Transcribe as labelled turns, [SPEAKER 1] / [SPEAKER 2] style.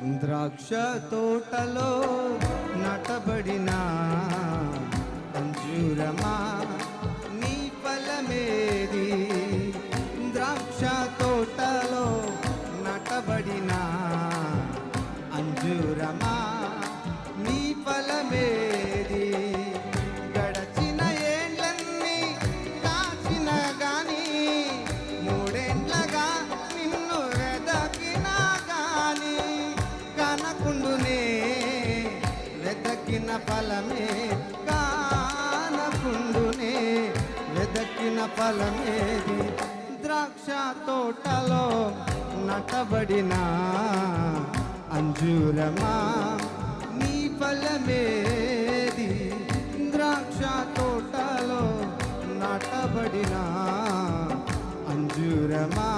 [SPEAKER 1] ద్రాక్ష తోటలో నటబడిన అంజూరమా నీ ఫలమేది? ద్రాక్ష తోటలో నటబడిన అంజూరమా నీ ఫలమేది? గడచిన ఏండ్లన్నీ కాచిన గాని మూడేండ్లగా నిన్ను వెదకినా గాని కనకుండునే వెదకిన ఫలమే కానకుండునే వెదకిన ఫలమేది? ద్రాక్ష తోటలో నటబడిన అంజూరమా నీ ఫలమేది? ద్రాక్ష తోటలో నటబడిన అంజూరమా